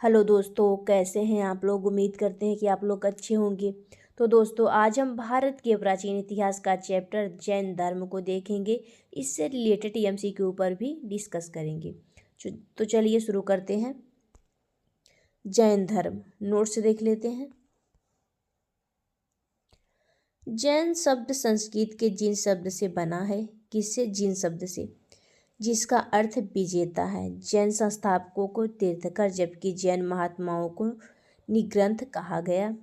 Hello दोस्तों, कैसे हैं आप लोग। उम्मीद करते हैं कि आप लोग अच्छे होंगे। तो दोस्तों, आज हम भारत के प्राचीन इतिहास का चैप्टर जैन धर्म को देखेंगे। इससे रिलेटेड एमसीक्यू के ऊपर भी डिस्कस करेंगे। तो चलिए शुरू करते हैं। जैन धर्म नोट्स देख लेते हैं। जैन शब्द संस्कृत के जिन शब्द से बना है। किससे? जिन शब्द से, जिसका अर्थ विजेता है। जैन संस्थापकों को तीर्थकर जबकि जैन महात्माओं को निग्रंथ कहा गया।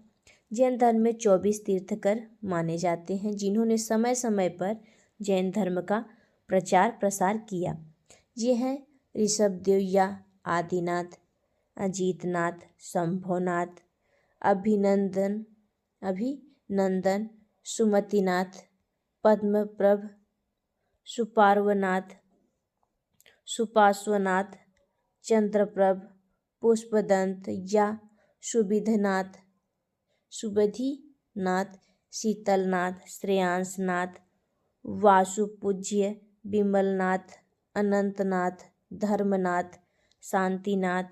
जैन धर्म में 24 तीर्थकर माने जाते हैं जिन्होंने समय समय पर जैन धर्म का प्रचार प्रसार किया। ये हैं ऋषभदेव या आदिनाथ, अजीतनाथ, शंभोनाथ, अभिनंदन, सुमतिनाथ, पद्मप्रभ, सुपार्वनाथ, सुपार्श्वनाथ, चंद्रप्रभ, पुष्पदंत या सुविधिनाथ, शीतलनाथ, श्रेयांसनाथ, वासुपूज्य, विमलनाथ, अनंतनाथ, धर्मनाथ, शांतिनाथ,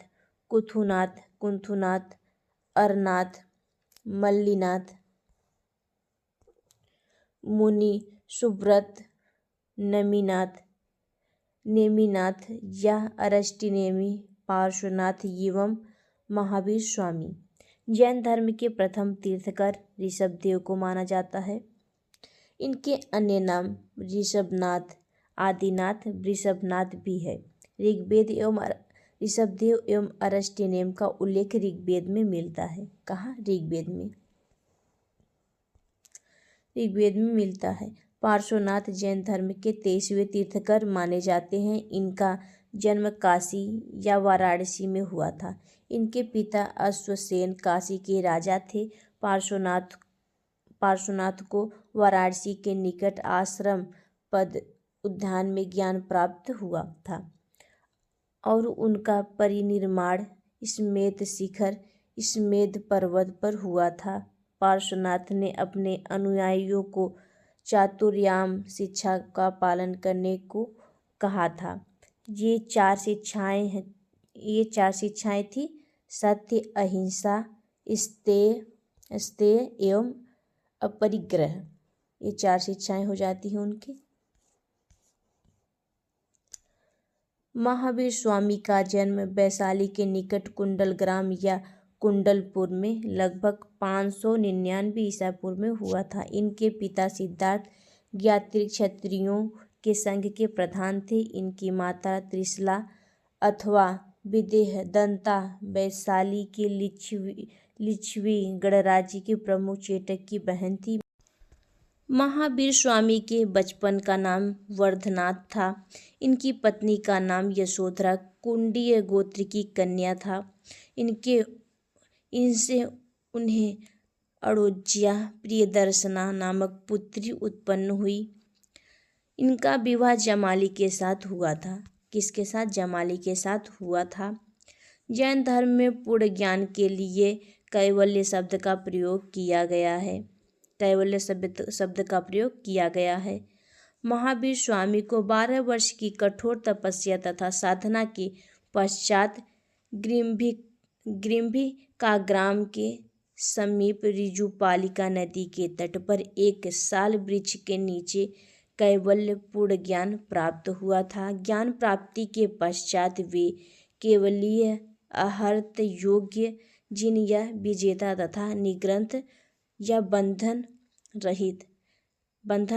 कुंथुनाथ, अरनाथ, मल्लीनाथ, मुनि, सुब्रत, नेमिनाथ या अरष्टिनेमि, पार्श्वनाथ एवं महावीर स्वामी। जैन धर्म के प्रथम तीर्थकर ऋषभदेव को माना जाता है। इनके अन्य नाम ऋषभनाथ, आदिनाथ, वृषभनाथ भी है। ऋग्वेद एवं ऋषभदेव एवं अरष्टिनेम का उल्लेख ऋग्वेद में मिलता है। कहाँ? ऋग्वेद में मिलता है। पार्श्वनाथ जैन धर्म के 23वें तीर्थकर माने जाते हैं। इनका जन्म काशी या वाराणसी में हुआ था। इनके पिता अश्वसेन काशी के राजा थे। पार्श्वनाथ को वाराणसी के निकट आश्रम पद उद्यान में ज्ञान प्राप्त हुआ था और उनका परिनिर्माण स्मेध शिखर स्मेध पर्वत पर हुआ था। पार्श्वनाथ ने अपने अनुयायियों को चातुर्याम शिक्षा का पालन करने को कहा था। ये चार शिक्षाएं थी: सत्य, अहिंसा, स्तेय एवं अपरिग्रह। ये 4 शिक्षाएं हो जाती हैं उनकी। महावीर स्वामी का जन्म वैशाली के निकट कुंडल ग्राम या कुंडलपुर में लगभग 599 ईसा पूर्व में हुआ था। इनके पिता सिद्धार्थ ज्ञात्री क्षत्रियों के संघ के प्रधान थे। इनकी माता त्रिशला अथवा विदेहदंता वैशाली के लिच्छवी गणराज्य के प्रमुख चेटक की बहन थी। महावीर स्वामी के बचपन का नाम वर्धनाथ था। इनकी पत्नी का नाम यशोधरा कुंडीय गोत्र की कन्या था। इनसे उन्हें अड़ोज्या प्रियदर्शना नामक पुत्री उत्पन्न हुई। इनका विवाह जमाली के साथ हुआ था। किसके साथ? जमाली के साथ हुआ था। जैन धर्म में पूर्ण ज्ञान के लिए कैवल्य शब्द का प्रयोग किया गया है। महावीर स्वामी को 12 वर्ष की कठोर तपस्या तथा साधना के पश्चात ग्रीम्भिका ग्राम के समीप ऋजुपालिका नदी के तट पर एक साल वृक्ष के नीचे कैवल्य पूर्ण ज्ञान प्राप्त हुआ था। ज्ञान प्राप्ति के पश्चात वे केवलीय आहर्त योग्य जिन या विजेता तथा निग्रंथ या बंधन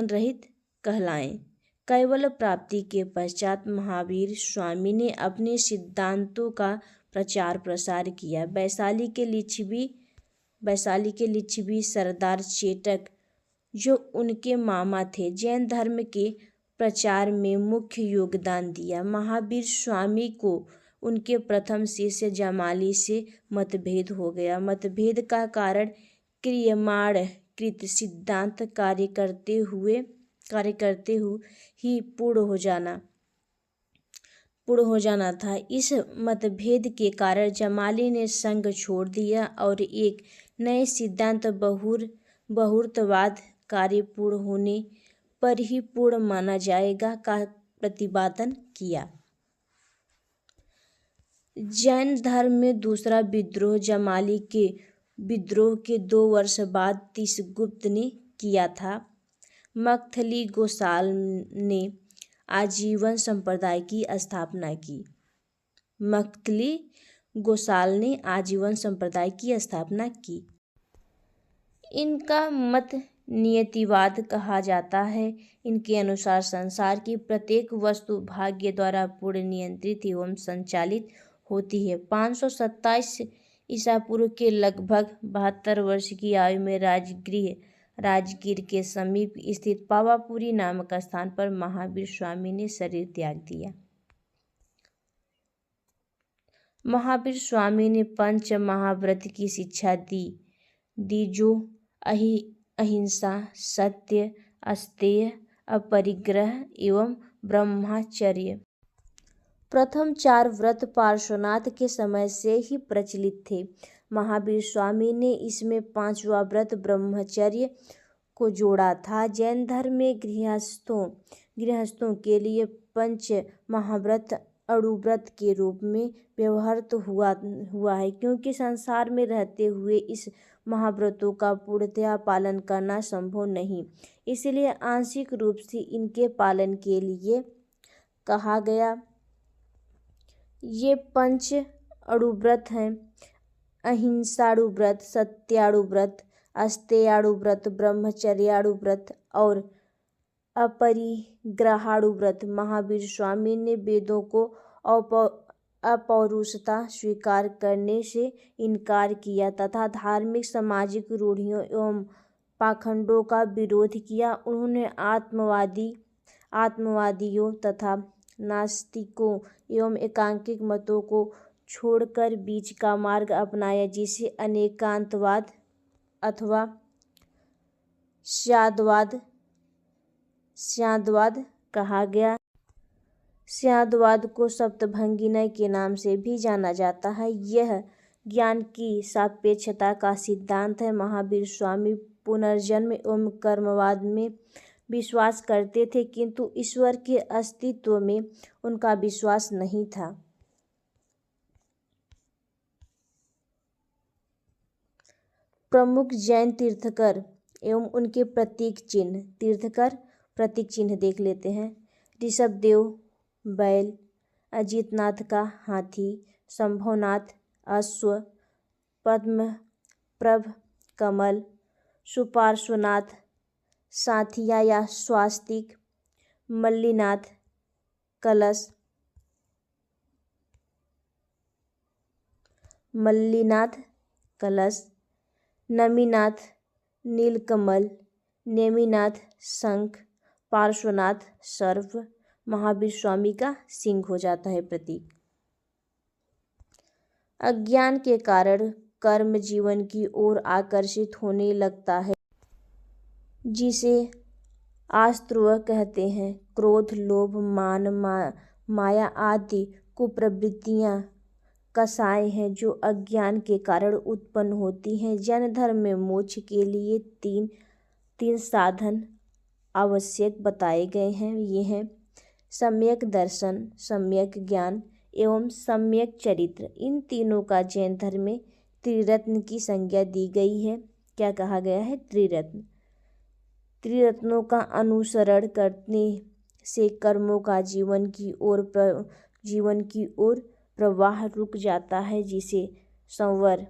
रहित कहलाएं। कैवल्य प्राप्ति के पश्चात महावीर स्वामी ने अपने सिद्धांतों का प्रचार प्रसार किया। वैशाली के लिच्छवी सरदार चेटक, जो उनके मामा थे, जैन धर्म के प्रचार में मुख्य योगदान दिया। महावीर स्वामी को उनके प्रथम शिष्य जमाली से मतभेद हो गया। मतभेद का कारण क्रियमाणकृत सिद्धांत कार्य करते हुए ही पूर्ण हो जाना था। इस मतभेद के कारण जमाली ने संघ छोड़ दिया और एक नए सिद्धांत बहुत्ववाद कार्य पूर्ण होने पर ही पूर्ण माना जाएगा का प्रतिपादन किया। जैन धर्म में दूसरा विद्रोह जमाली के विद्रोह के 2 वर्ष बाद तीसगुप्त ने किया था। मक्खली गोसाल ने आजीवन संप्रदाय की स्थापना की। मक्खली गोसाल ने आजीवन संप्रदाय की स्थापना की। इनका मत नियतिवाद कहा जाता है। इनके अनुसार संसार की प्रत्येक वस्तु भाग्य द्वारा पूर्ण नियंत्रित एवं संचालित होती है। 527 ईसा पूर्व के लगभग 72 वर्ष की आयु में राजगीर के समीप स्थित पावापुरी नामक स्थान पर महावीर स्वामी ने शरीर त्याग दिया। महावीर स्वामी ने पंच महाव्रत की शिक्षा दी जो अहिंसा, सत्य, अस्तेय, अपरिग्रह एवं ब्रह्मचर्य। प्रथम 4 व्रत पार्श्वनाथ के समय से ही प्रचलित थे। महावीर स्वामी ने इसमें 5वां व्रत ब्रह्मचर्य को जोड़ा था। जैन धर्म में गृहस्थों के लिए पंच महाव्रत अणुव्रत के रूप में व्यवहृत हुआ है, क्योंकि संसार में रहते हुए इस महाव्रतों का पूर्णतया पालन करना संभव नहीं, इसलिए आंशिक रूप से इनके पालन के लिए कहा गया। ये पंच अणुव्रत हैं: अहिंसाणुव्रत, सत्याणुव्रत, अस्तेयाणुव्रत, ब्रह्मचर्याणुव्रत और अपरिग्रहाणुव्रत। महावीर स्वामी ने वेदों को अपौरुषता स्वीकार करने से इनकार किया तथा धार्मिक सामाजिक रूढ़ियों एवं पाखंडों का विरोध किया। उन्होंने आत्मवादियों तथा नास्तिकों एवं एकांकिक मतों को छोड़कर बीच का मार्ग अपनाया, जिसे अनेकांतवाद अथवा स्याद्वाद कहा गया। स्याद्वाद को सप्तभंगिनय के नाम से भी जाना जाता है। यह ज्ञान की सापेक्षता का सिद्धांत है। महावीर स्वामी पुनर्जन्म एवं कर्मवाद में विश्वास करते थे, किंतु ईश्वर के अस्तित्व में उनका विश्वास नहीं था। प्रमुख जैन तीर्थकर एवं उनके प्रतीक चिन्ह। तीर्थकर प्रतीक चिन्ह देख लेते हैं। ऋषभदेव बैल, अजितनाथ का हाथी, शंभुनाथ अश्व, पद्मप्रभ कमल, सुपार्श्वनाथ साथिया या स्वास्तिक, मल्लीनाथ कलश, नमीनाथ नीलकमल, नेमिनाथ शंख, पार्श्वनाथ सर्प। महावीर स्वामी का सिंह हो जाता है प्रतीक। अज्ञान के कारण कर्म जीवन की ओर आकर्षित होने लगता है, जिसे आस्त्रव कहते हैं। क्रोध, लोभ, मान, माया आदि कुप्रवृत्तियां कषाय हैं जो अज्ञान के कारण उत्पन्न होती हैं। जैन धर्म में मोक्ष के लिए तीन साधन आवश्यक बताए गए हैं। ये हैं सम्यक दर्शन, सम्यक ज्ञान एवं सम्यक चरित्र। इन तीनों का जैन धर्म में त्रिरत्न की संज्ञा दी गई है। क्या कहा गया है? त्रिरत्न। त्रिरत्नों का अनुसरण करने से कर्मों का जीवन की ओर प्रवाह रुक जाता है, जिसे संवर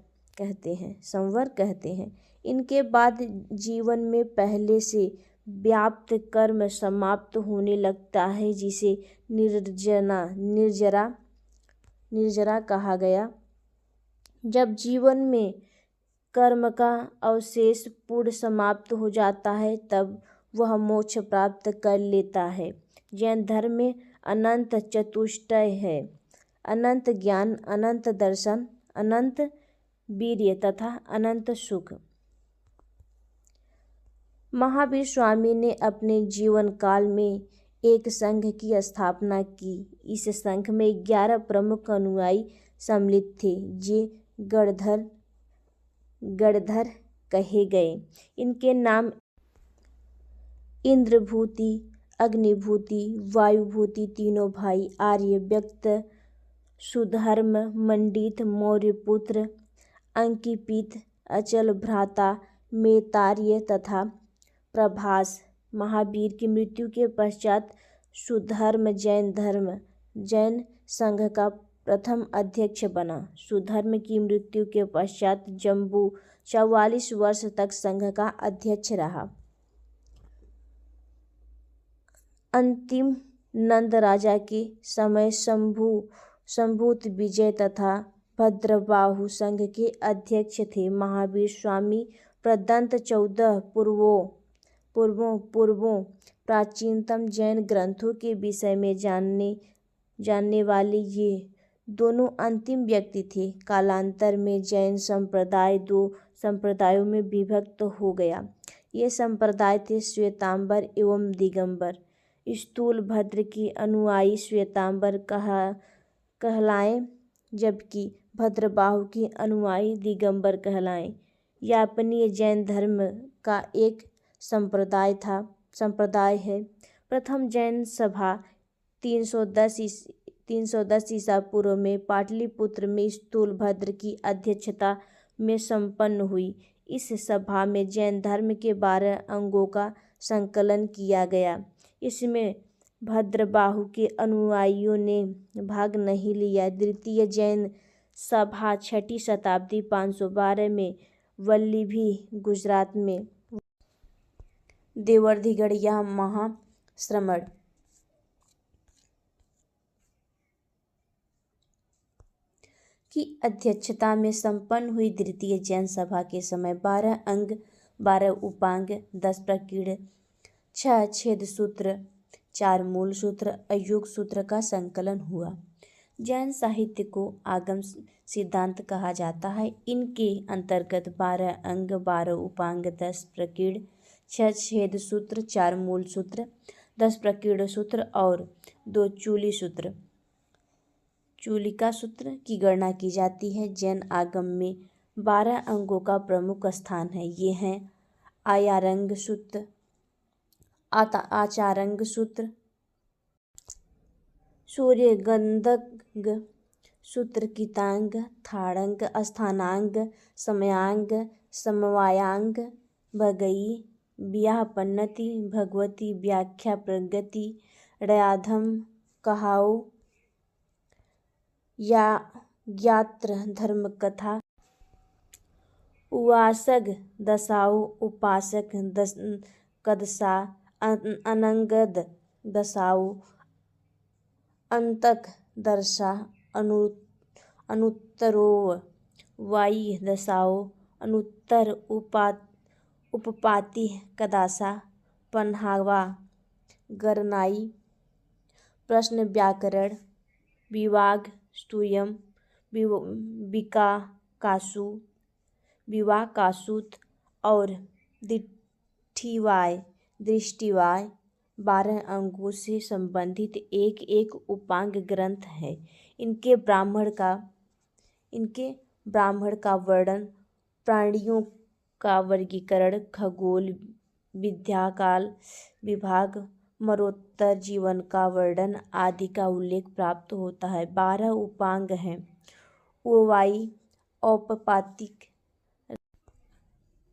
कहते हैं। इनके बाद जीवन में पहले से व्याप्त कर्म समाप्त होने लगता है, जिसे निर्जरा कहा गया। जब जीवन में कर्म का अवशेष पूर्ण समाप्त हो जाता है, तब वह मोक्ष प्राप्त कर लेता है। जैन धर्म में अनंत चतुष्टय है: अनंत ज्ञान, अनंत दर्शन, अनंत वीर्य तथा अनंत सुख। महावीर स्वामी ने अपने जीवन काल में एक संघ की स्थापना की। इस संघ में 11 प्रमुख अनुयायी सम्मिलित थे, जे गणधर कहे गए। इनके नाम इंद्रभूति, अग्निभूति, वायुभूति, तीनों भाई, आर्य, व्यक्त, सुधर्म, मंडित, मौर्यपुत्र, अंकिपित, अचल भ्राता, मेतार्य तथा प्रभास। महावीर की मृत्यु के पश्चात सुधर्म जैन संघ का प्रथम अध्यक्ष बना। सुधर्म की मृत्यु के पश्चात जम्बू 44 वर्ष तक संघ का अध्यक्ष रहा। अंतिम नंद राजा के समय संभूत विजय तथा भद्रबाहु संघ के अध्यक्ष थे। महावीर स्वामी प्रदत्त 14 पूर्वों प्राचीनतम जैन ग्रंथों के विषय में जानने वाले ये दोनों अंतिम व्यक्ति थे। कालांतर में जैन संप्रदाय 2 संप्रदायों में विभक्त हो गया। ये संप्रदाय थे श्वेतांबर एवं दिगंबर। स्थूलभद्र के अनुयायी श्वेतांबर कहलाए, जबकि भद्रबाहु के अनुयायी दिगंबर कहलाए। यापनीय जैन धर्म का एक संप्रदाय है। प्रथम जैन सभा 310 ईसा पूर्व में पाटलिपुत्र में स्थूलभद्र की अध्यक्षता में संपन्न हुई। इस सभा में जैन धर्म के 12 अंगों का संकलन किया गया। इसमें भद्रबाहु के अनुयायियों ने भाग नहीं लिया। द्वितीय जैन सभा 6ठी शताब्दी 512 में वल्लभी, गुजरात में देवर्धिगढ़ या महाश्रमण की अध्यक्षता में संपन्न हुई। द्वितीय जैन सभा के समय 12 अंग, 12 उपांग, 10 प्रकीर्ण, 6 छेद सूत्र, 4 मूल सूत्र, अयुग सूत्र का संकलन हुआ। जैन साहित्य को आगम सिद्धांत कहा जाता है। इनके अंतर्गत 12 अंग, 12 उपांग, 10 प्रकीर्ण, 6 छेद सूत्र, 4 मूल सूत्र, 10 प्रकीर्ण सूत्र और 2 चूलिका सूत्र की गणना की जाती है। जैन आगम में 12 अंगों का प्रमुख स्थान है। ये हैं आयारंग सूत्र, आचारंग सूत्र, सूर्यगंधक सूत्र, कितांग, थाड़ंग, स्थानांग, समयांग, समवायांग, भगई, ब्याह पन्नति, भगवती, व्याख्या, प्रगति, ड़याधम, कहाऊ, या ज्ञात्र, धर्मकथा, उवासग, दशाऊ, उपासक, कदसा, अनंगद, दशाऊ, अंतक, दर्शा, अनुत्तरोव, वाई, दशाऊ, अनुत्तर, उपपाति, कदासा, पन्हावा, गरनाई, प्रश्न, व्याकरण, विवाग, स्तूयम, विवाकासूत और दृष्टिवाय 12 अंगों से संबंधित एक एक उपांग ग्रंथ है। इनके ब्राह्मण का वर्णन, प्राणियों का वर्गीकरण, खगोल विद्या, काल विभाग, मरणोत्तर जीवन का वर्णन आदि का उल्लेख प्राप्त होता है। 12 उपांग हैं। ओवाई, औपपातिक,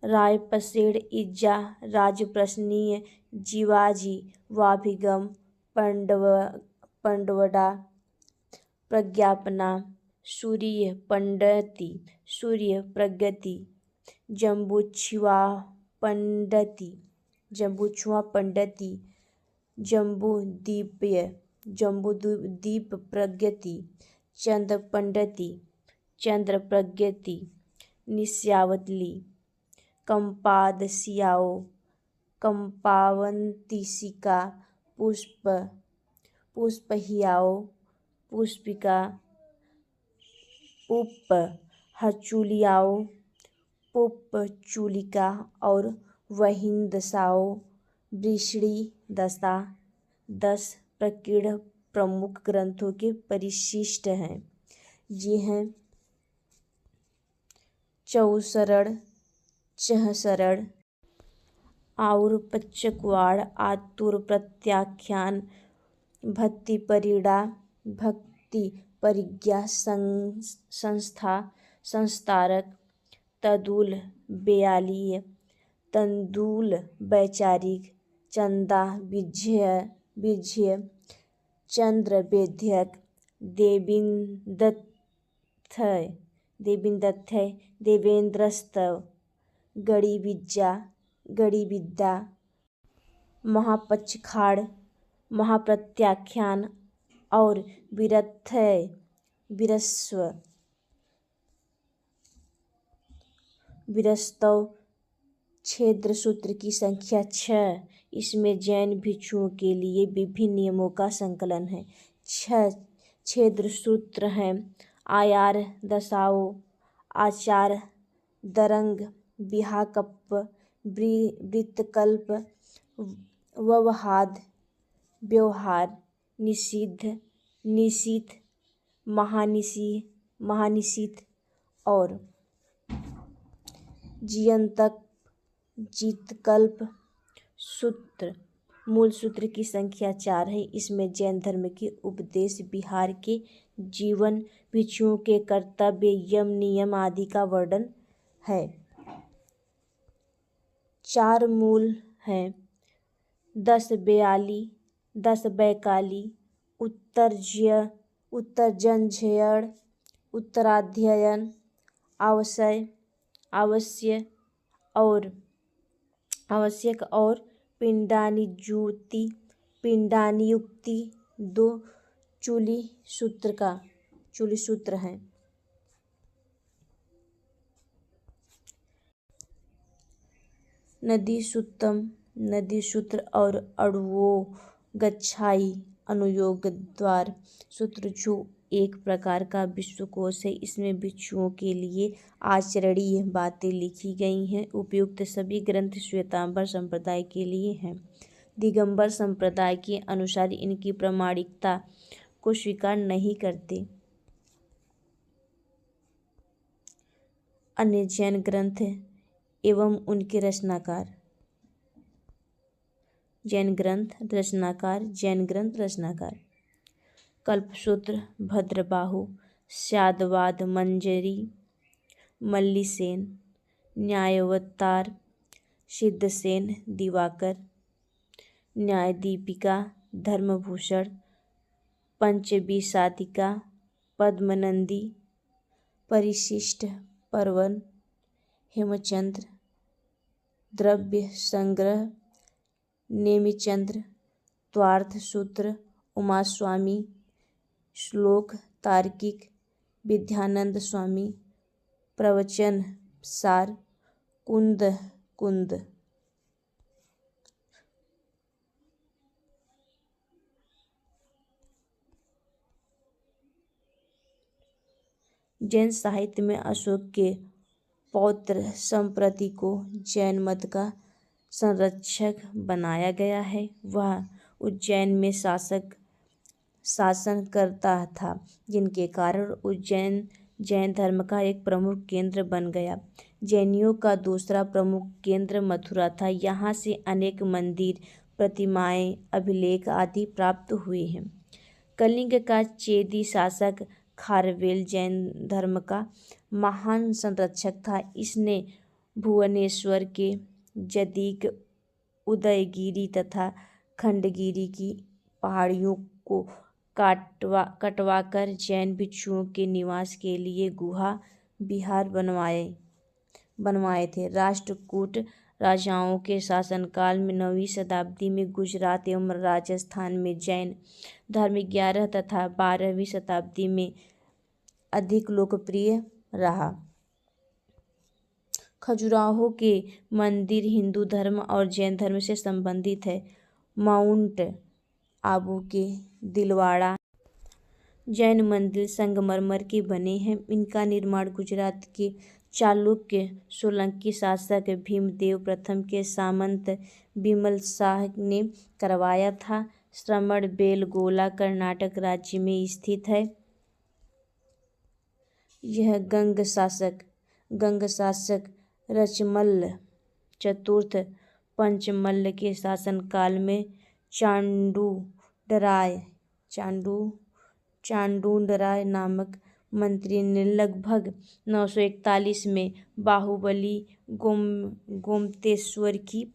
रायपसेड़, इज्जा, राजप्रश्नीय, जीवाजी, वाभिगम, पंडवड़ा, प्रज्ञापना, सूर्य पंडति, सूर्य प्रगति, जम्बुच्छुआ पंडति, जम्बूद्वीप प्रगति, चंद्र पंडति, चंद्र प्रगति, निस्यावली, कंपादसियाओ, कंपावंतिसिका, पुष्पहियाओ, पुष्पिका, पुप्पहचूलियाओ, पुप्पचूलिका और वहिंदसाओ, वृषणी दशा। 10 प्रकीर्ण प्रमुख ग्रंथों के परिशिष्ट हैं। ये हैं चौसरण, चहसरण, आउर पच्चकुआड़, आतुर, प्रत्याख्यान, भक्तिपरिड़ा, भक्ति परिज्ञा संस्थारक तदुल बेयालीय तंदुल वैचारिक चंदा विजय चंद्र वेद्यक देविंदथय देवेंद्रस्तव गणिविद्या महापचखाड़ महाप्रत्याख्यान और विरस्तव छेद्र सूत्र की संख्या 6। इसमें जैन भिक्षुओं के लिए विभिन्न नियमों का संकलन है। 6 छेद्र सूत्र हैं: आयार दशाओ आचार दरंग विहाकल्प वृत्तकल्प व्यवहार निषिद्ध महानिषिद्ध और जितकल्प सूत्र। मूल सूत्र की संख्या 4 है। इसमें जैन धर्म के उपदेश विहार के जीवन भिक्षुओं के कर्तव्य यम नियम आदि का वर्णन है। 4 मूल हैं: 10 बैकाली उत्तरजनझयण उत्तराध्ययन आवश्यक और पिंडानुयुक्ति 2 चूली सूत्र हैं। नदी सूत्र और अड़ुओ गच्छाई अनुयोग द्वार सूत्र, जो एक प्रकार का विश्वकोश है। इसमें भिक्षुओं के लिए आचरणीय बातें लिखी गई हैं। उपयुक्त सभी ग्रंथ श्वेतांबर संप्रदाय के लिए हैं। दिगंबर संप्रदाय के अनुसार इनकी प्रामाणिकता को स्वीकार नहीं करते। अन्य जैन ग्रंथ एवं उनके रचनाकार। जैन ग्रंथ रचनाकार कल्पसूत्र भद्रबाहु स्यादवाद मंजरी मल्लिसेन न्यायावतार सिद्धसेन दिवाकर न्यायदीपिका धर्मभूषण पंचविंशातिका पद्मनंदी परिशिष्ट पर्वन हेमचंद्र द्रव्य संग्रह नेमिचंद्र त्वार्थ सूत्र उमास्वामी श्लोक तार्किक विद्यानंद स्वामी प्रवचन सार कुंद। जैन साहित्य में अशोक के पौत्र संप्रति को जैन मत का संरक्षक बनाया गया है। वह उज्जैन में शासन करता था, जिनके कारण उज्जैन जैन धर्म का एक प्रमुख केंद्र बन गया। जैनियों का दूसरा प्रमुख केंद्र मथुरा था। यहाँ से अनेक मंदिर प्रतिमाएं अभिलेख आदि प्राप्त हुए हैं। कलिंग का चेदी शासक खारवेल जैन धर्म का महान संरक्षक था। इसने भुवनेश्वर के जदिक उदयगिरी तथा खंडगिरी की पहाड़ियों को कटवाकर जैन भिक्षुओं के निवास के लिए गुहा विहार बनवाए थे। राष्ट्रकूट राजाओं के शासनकाल में 9वीं शताब्दी में गुजरात एवं राजस्थान में जैन धर्म 11 तथा 12वीं शताब्दी में अधिक लोकप्रिय रहा। खजुराहो के मंदिर हिंदू धर्म और जैन धर्म से संबंधित है। माउंट आबू के दिलवाड़ा जैन मंदिर संगमरमर के बने हैं। इनका निर्माण गुजरात के चालुक्य सोलंकी शासक भीमदेव प्रथम के सामंत बिमल शाह ने करवाया था। श्रवण बेलगोला कर्नाटक राज्य में स्थित है। यह गंग शासक रचमल्ल चतुर्थ पंचमल्ल के शासनकाल में चांडूडराय नामक मंत्री ने लगभग 941 में बाहुबली गोमतेश्वर की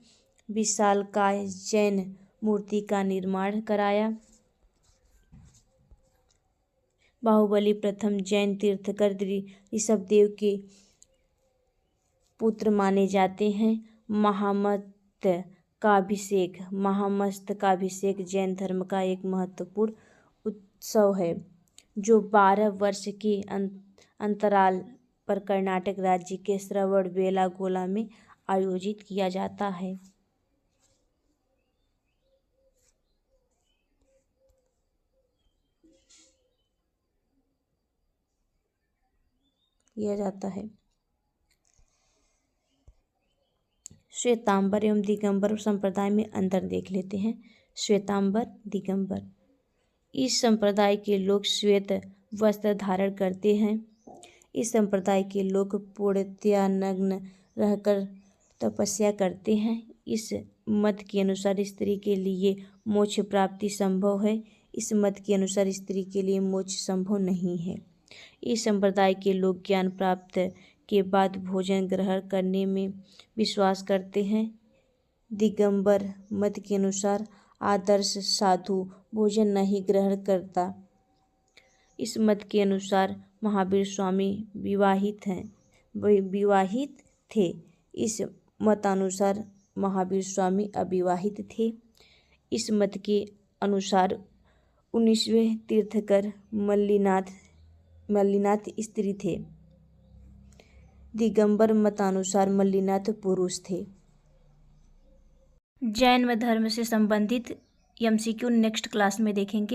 विशालकाय जैन मूर्ति का निर्माण कराया। बाहुबली प्रथम जैन तीर्थंकर ऋषभदेव के पुत्र माने जाते हैं। महामस्तकाभिषेक जैन धर्म का एक महत्वपूर्ण उत्सव है जो 12 वर्ष के अंतराल पर कर्नाटक राज्य के श्रवणबेलागोला में आयोजित किया जाता है। श्वेतांबर एवं दिगंबर संप्रदाय में अंतर देख लेते हैं। श्वेतांबर, दिगंबर, इस संप्रदाय के लोग श्वेत वस्त्र धारण करते हैं। इस संप्रदाय के लोग पूर्णतया नग्न रहकर तपस्या करते हैं। इस मत के अनुसार स्त्री के लिए मोक्ष प्राप्ति संभव है। इस मत के अनुसार स्त्री के लिए मोक्ष संभव नहीं है। इस संप्रदाय के लोग ज्ञान प्राप्त के बाद भोजन ग्रहण करने में विश्वास करते हैं। दिगंबर मत के अनुसार आदर्श साधु भोजन नहीं ग्रहण करता। इस मत के अनुसार महावीर स्वामी विवाहित थे। इस मतानुसार महावीर स्वामी अविवाहित थे। इस मत के अनुसार 19वें तीर्थंकर मल्लिनाथ स्त्री थे। दिगंबर मतानुसार मल्लिनाथ पुरुष थे। जैन धर्म से संबंधित MCQ नेक्स्ट क्लास में देखेंगे।